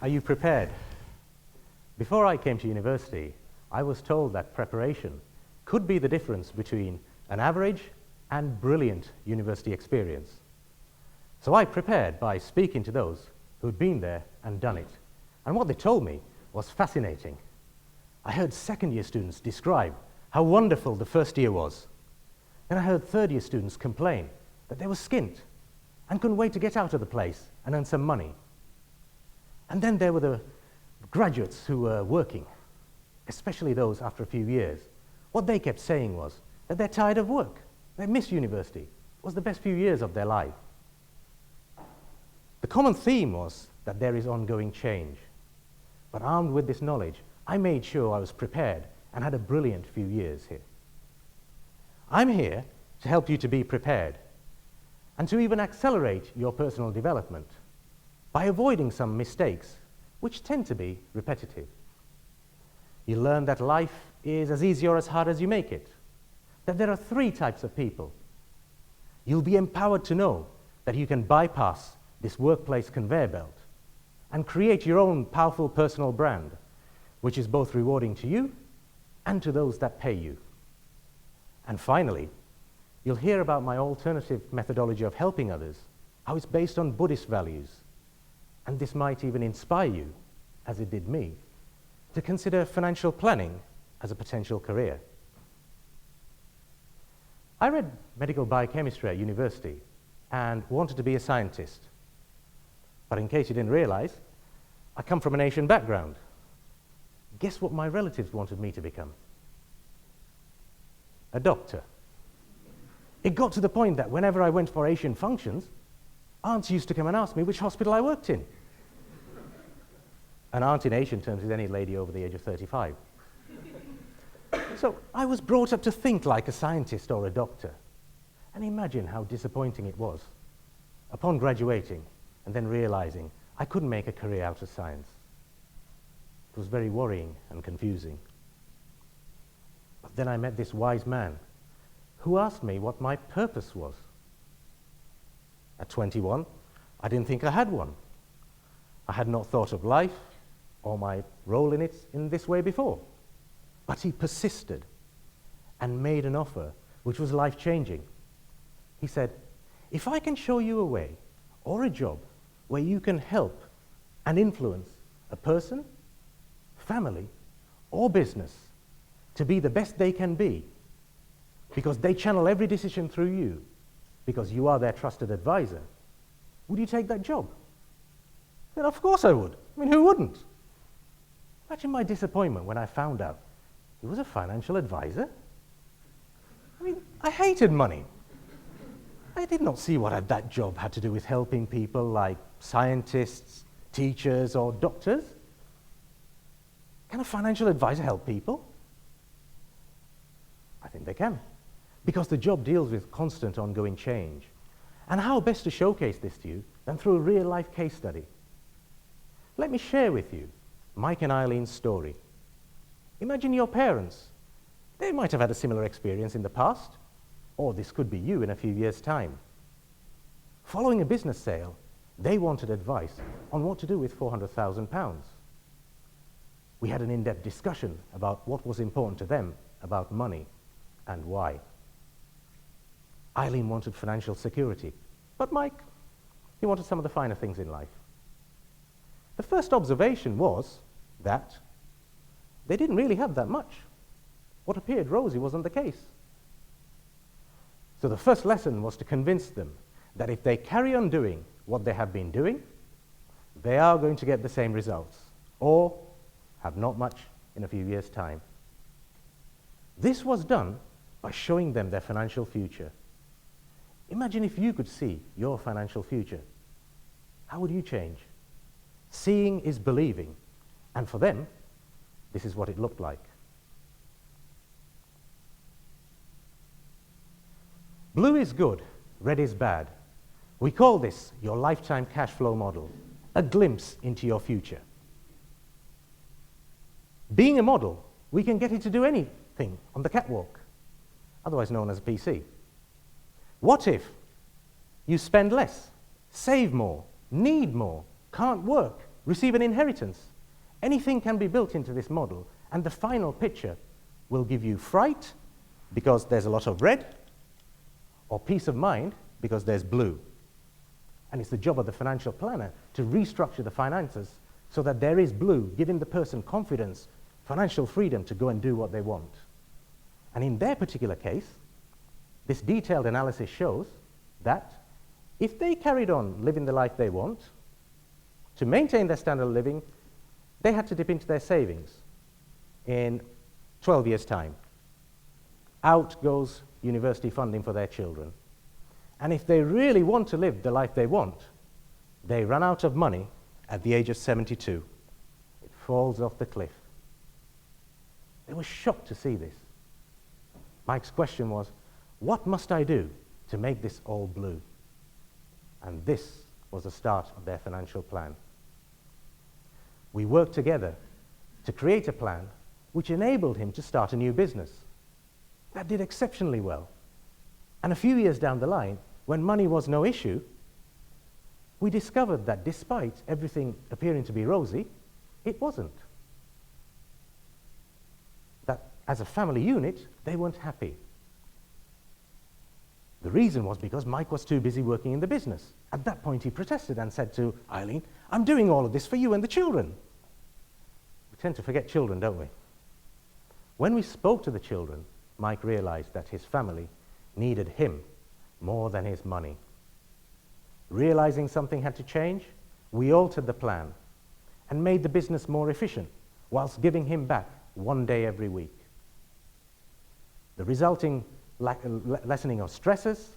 Are you prepared? Before I came to university, I was told that preparation could be the difference between an average and brilliant university experience. So I prepared by speaking to those who'd been there and done it. And what they told me was fascinating. I heard second-year students describe how wonderful the first year was. Then I heard third-year students complain that they were skint and couldn't wait to get out of the place and earn some money. And then there were the graduates who were working, especially those after a few years. What they kept saying was that they're tired of work. They miss university. It was the best few years of their life. The common theme was that there is ongoing change. But armed with this knowledge, I made sure I was prepared and had a brilliant few years here. I'm here to help you to be prepared and to even accelerate your personal development by avoiding some mistakes which tend to be repetitive. You learn that life is as easy or as hard as you make it, that there are three types of people. You'll be empowered to know that you can bypass this workplace conveyor belt and create your own powerful personal brand, which is both rewarding to you and to those that pay you. And finally, you'll hear about my alternative methodology of helping others, how it's based on Buddhist values. And this might even inspire you, as it did me, to consider financial planning as a potential career. I read medical biochemistry at university and wanted to be a scientist. But in case you didn't realize, I come from an Asian background. Guess what my relatives wanted me to become? A doctor. It got to the point that whenever I went for Asian functions, aunts used to come and ask me which hospital I worked in. An aunt in Asian terms is any lady over the age of 35. So I was brought up to think like a scientist or a doctor. And imagine how disappointing it was upon graduating and then realizing I couldn't make a career out of science. It was very worrying and confusing. But then I met this wise man who asked me what my purpose was. At 21, I didn't think I had one. I had not thought of life or my role in it in this way before. But he persisted and made an offer which was life-changing. He said, if I can show you a way or a job where you can help and influence a person, family, or business to be the best they can be, because they channel every decision through you, because you are their trusted advisor, would you take that job? I said, of course I would. I mean, who wouldn't? Imagine my disappointment when I found out he was a financial advisor. I mean, I hated money. I did not see what that job had to do with helping people like scientists, teachers, or doctors. Can a financial advisor help people? I think they can, because the job deals with constant ongoing change. And how best to showcase this to you than through a real-life case study? Let me share with you Mike and Eileen's story. Imagine your parents. They might have had a similar experience in the past, or this could be you in a few years' time. Following a business sale, they wanted advice on what to do with £400,000. We had an in-depth discussion about what was important to them about money and why. Eileen wanted financial security, but Mike, he wanted some of the finer things in life. The first observation was that they didn't really have that much. What appeared rosy wasn't the case. So the first lesson was to convince them that if they carry on doing what they have been doing, they are going to get the same results, or have not much in a few years' time. This was done by showing them their financial future. Imagine if you could see your financial future. How would you change? Seeing is believing, and for them, this is what it looked like. Blue is good, red is bad. We call this your lifetime cash flow model, a glimpse into your future. Being a model, we can get it to do anything on the catwalk, otherwise known as a PC. What if you spend less, save more, need more, can't work, receive an inheritance. Anything can be built into this model, and the final picture will give you fright because there's a lot of red, or peace of mind because there's blue. And it's the job of the financial planner to restructure the finances so that there is blue, giving the person confidence, financial freedom to go and do what they want. And in their particular case, this detailed analysis shows that if they carried on living the life they want, to maintain their standard of living, they had to dip into their savings in 12 years' time. Out goes university funding for their children. And if they really want to live the life they want, they run out of money at the age of 72. It falls off the cliff. They were shocked to see this. Mike's question was, what must I do to make this all blue? And this was the start of their financial plan. We worked together to create a plan which enabled him to start a new business. That did exceptionally well. And a few years down the line, when money was no issue, we discovered that despite everything appearing to be rosy, it wasn't. That as a family unit, they weren't happy. The reason was because Mike was too busy working in the business. At that point, he protested and said to Eileen, I'm doing all of this for you and the children. We tend to forget children, don't we? When we spoke to the children, Mike realized that his family needed him more than his money. Realizing something had to change, we altered the plan and made the business more efficient whilst giving him back 1 day every week. The resulting lessening of stresses,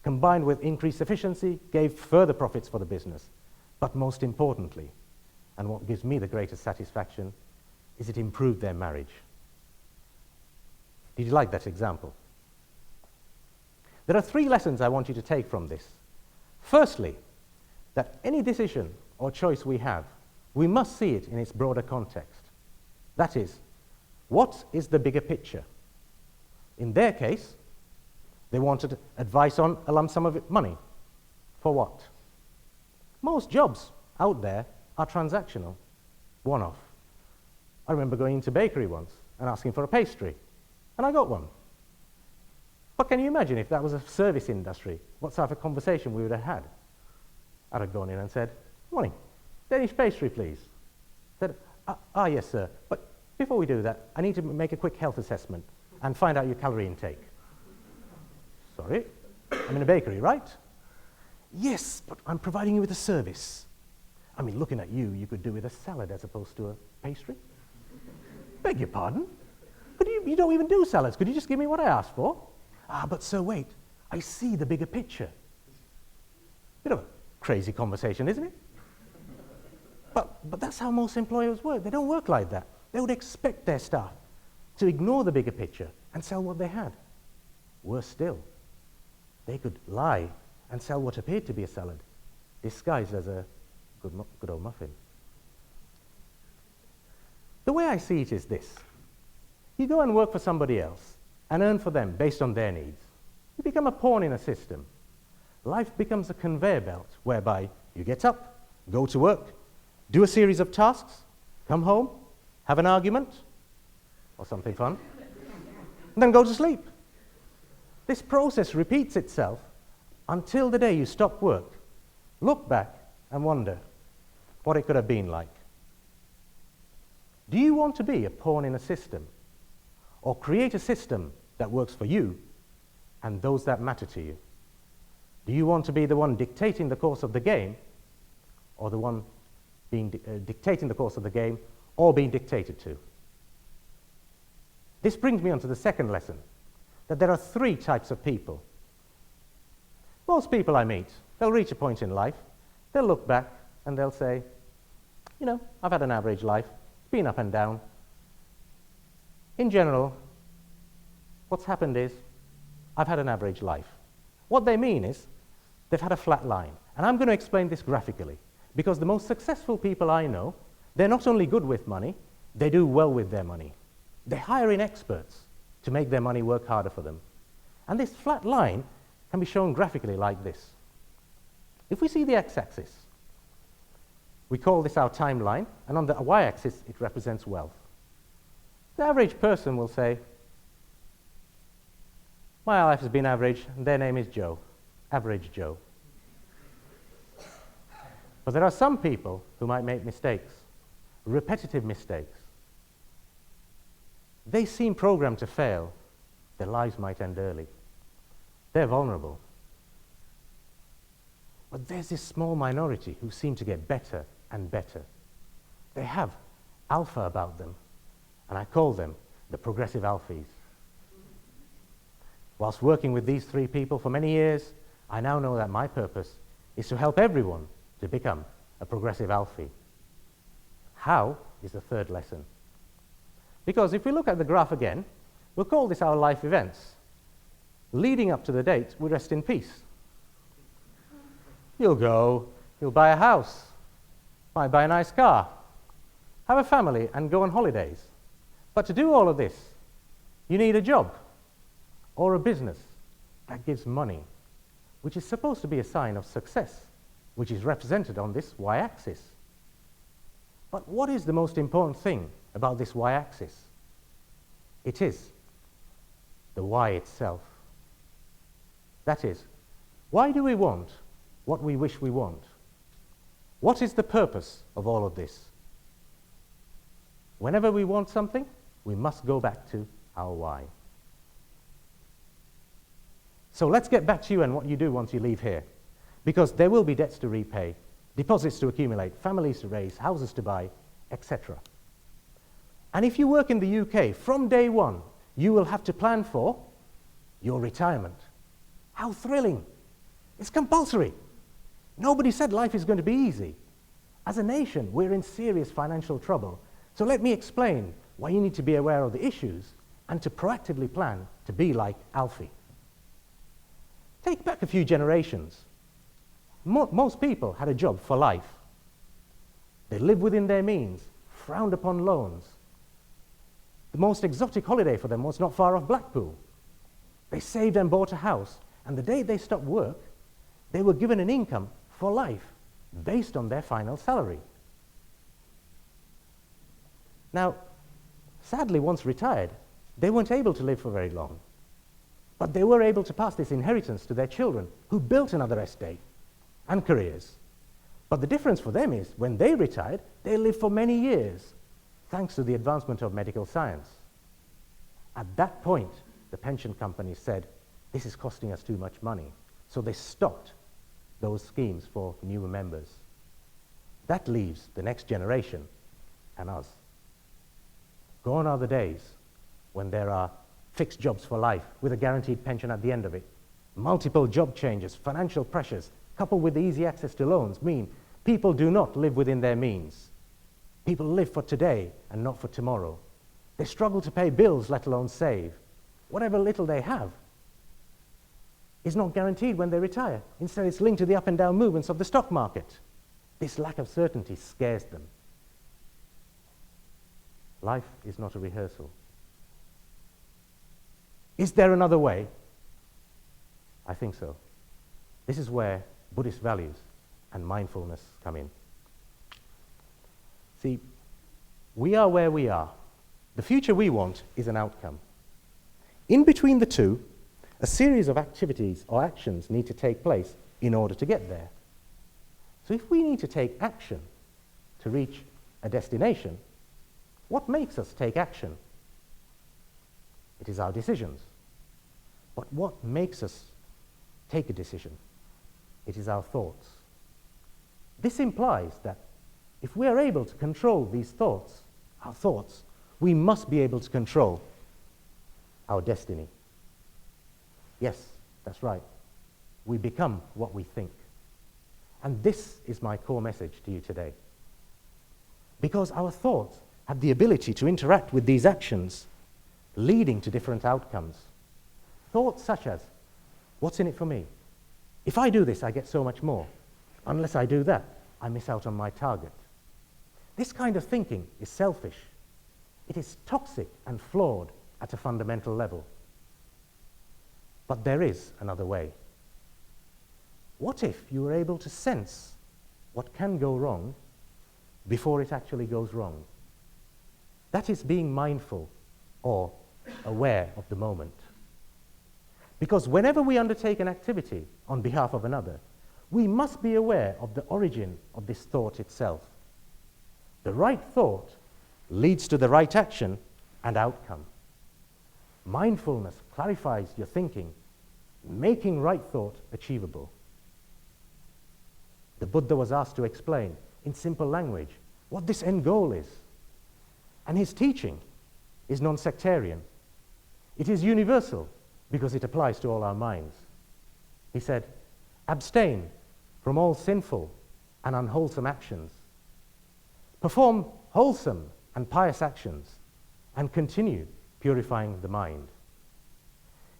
combined with increased efficiency, gave further profits for the business. But most importantly, and what gives me the greatest satisfaction, is it improved their marriage. Did you like that example? There are 3 lessons I want you to take from this. Firstly, that any decision or choice we have, we must see it in its broader context. That is, what is the bigger picture? In their case, they wanted advice on a lump sum of money. For what? Most jobs out there are transactional, one-off. I remember going into a bakery once and asking for a pastry, and I got one. But can you imagine if that was a service industry, what sort of a conversation we would have had? I'd have gone in and said, morning, Danish pastry, please. Said, yes, sir, but before we do that, I need to make a quick health assessment and find out your calorie intake. Sorry, I'm in a bakery, right? Yes, but I'm providing you with a service. I mean, looking at you, you could do with a salad as opposed to a pastry. Beg your pardon? But you don't even do salads. Could you just give me what I asked for? But sir, wait. I see the bigger picture. Bit of a crazy conversation, isn't it? But that's how most employers work. They don't work like that. They would expect their staff to ignore the bigger picture and sell what they had. Worse still, they could lie and sell what appeared to be a salad, disguised as a good old muffin. The way I see it is this. You go and work for somebody else and earn for them based on their needs. You become a pawn in a system. Life becomes a conveyor belt whereby you get up, go to work, do a series of tasks, come home, have an argument, or something fun, and then go to sleep. This process repeats itself until the day you stop work, look back, and wonder what it could have been like. Do you want to be a pawn in a system, or create a system that works for you and those that matter to you? Do you want to be the one dictating the course of the game, or the one being dictating the course of the game, or being dictated to? This brings me on to the second lesson, that there are 3 types of people. Most people I meet, they'll reach a point in life, they'll look back and they'll say, you know, I've had an average life, it's been up and down. In general, what's happened is, I've had an average life. What they mean is, they've had a flat line. And I'm going to explain this graphically, because the most successful people I know, they're not only good with money, they do well with their money. They hire in experts to make their money work harder for them. And this flat line can be shown graphically like this. If we see the x-axis, We call this our timeline, and on the y-axis, it represents wealth. The average person will say, my life has been average, and their name is Joe, average Joe. But there are some people who might make mistakes, repetitive mistakes. They seem programmed to fail. Their lives might end early. They're vulnerable. But there's this small minority who seem to get better and better. They have alpha about them, and I call them the progressive alphas. Whilst working with these three people for many years, I now know that my purpose is to help everyone to become a progressive alpha. How is the third lesson. Because if we look at the graph again, we'll call this our life events. Leading up to the date, we rest in peace. You'll buy a house, might buy a nice car, have a family, and go on holidays. But to do all of this, you need a job or a business that gives money, which is supposed to be a sign of success, which is represented on this y-axis. But what is the most important thing about this y-axis? It is the why itself. That is, why do we want what we wish we want? What is the purpose of all of this? Whenever we want something, we must go back to our why. So let's get back to you and what you do once you leave here. Because there will be debts to repay, deposits to accumulate, families to raise, houses to buy, etc. And if you work in the UK, from day one, you will have to plan for your retirement. How thrilling! It's compulsory. Nobody said life is going to be easy. As a nation, we're in serious financial trouble. So let me explain why you need to be aware of the issues and to proactively plan to be like Alfie. Take back a few generations. Most people had a job for life. They lived within their means, frowned upon loans. The most exotic holiday for them was not far off Blackpool. They saved and bought a house, and the day they stopped work, they were given an income for life based on their final salary. Now, sadly, once retired, they weren't able to live for very long. But they were able to pass this inheritance to their children, who built another estate and careers. But the difference for them is, when they retired, they lived for many years, thanks to the advancement of medical science. At that point, the pension companies said, this is costing us too much money. So they stopped those schemes for newer members. That leaves the next generation and us. Gone are the days when there are fixed jobs for life with a guaranteed pension at the end of it. Multiple job changes, financial pressures, coupled with easy access to loans, mean people do not live within their means. People live for today and not for tomorrow. They struggle to pay bills, let alone save. Whatever little they have is not guaranteed when they retire. Instead, it's linked to the up and down movements of the stock market. This lack of certainty scares them. Life is not a rehearsal. Is there another way? I think so. This is where Buddhist values and mindfulness come in. See, we are where we are. The future we want is an outcome. In between the two, a series of activities or actions need to take place in order to get there. So if we need to take action to reach a destination, what makes us take action? It is our decisions. But what makes us take a decision? It is our thoughts. This implies that if we are able to control these thoughts, our thoughts, we must be able to control our destiny. Yes, that's right. We become what we think. And this is my core message to you today. Because our thoughts have the ability to interact with these actions, leading to different outcomes. Thoughts such as, what's in it for me? If I do this, I get so much more. Unless I do that, I miss out on my target. This kind of thinking is selfish. It is toxic and flawed at a fundamental level. But there is another way. What if you were able to sense what can go wrong before it actually goes wrong. That is being mindful or aware of the moment. Because whenever we undertake an activity on behalf of another, we must be aware of the origin of this thought itself. The right thought leads to the right action and outcome. Mindfulness clarifies your thinking, making right thought achievable. The Buddha was asked to explain in simple language what this end goal is. And his teaching is non-sectarian. It is universal because it applies to all our minds. He said, abstain from all sinful and unwholesome actions. Perform wholesome and pious actions and continue purifying the mind.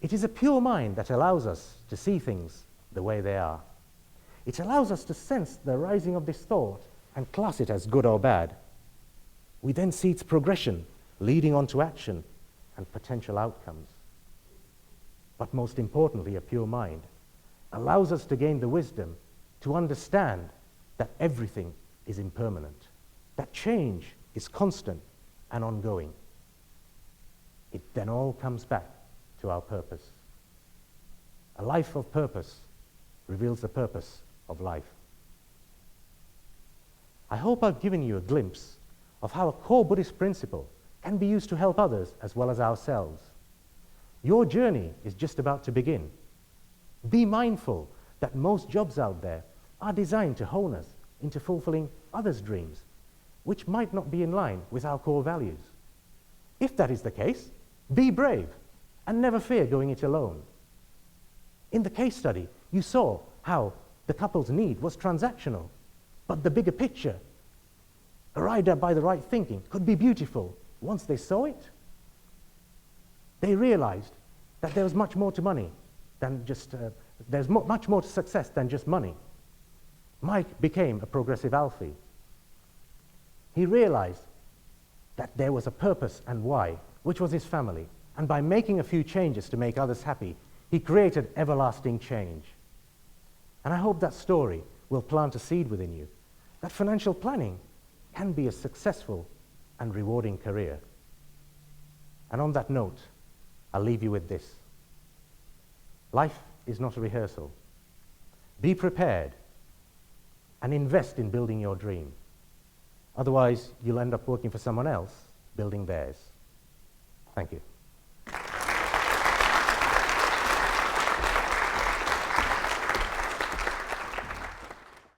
It is a pure mind that allows us to see things the way they are. It allows us to sense the arising of this thought and class it as good or bad. We then see its progression leading on to action and potential outcomes. But most importantly, a pure mind allows us to gain the wisdom to understand that everything is impermanent, that change is constant and ongoing. It then all comes back to our purpose. A life of purpose reveals the purpose of life. I hope I've given you a glimpse of how a core Buddhist principle can be used to help others as well as ourselves. Your journey is just about to begin. Be mindful that most jobs out there are designed to hone us into fulfilling others' dreams, which might not be in line with our core values. If that is the case, be brave and never fear going it alone. In the case study, you saw how the couple's need was transactional, but the bigger picture, arrived at by the right thinking, could be beautiful. Once they saw it, they realized that there was much more to money than just, much more to success than just money. Mike became a progressive alfie. He realized that there was a purpose and why, which was his family. And by making a few changes to make others happy, he created everlasting change. And I hope that story will plant a seed within you, that financial planning can be a successful and rewarding career. And on that note, I'll leave you with this. Life is not a rehearsal. Be prepared and invest in building your dream. Otherwise, you'll end up working for someone else, building theirs. Thank you.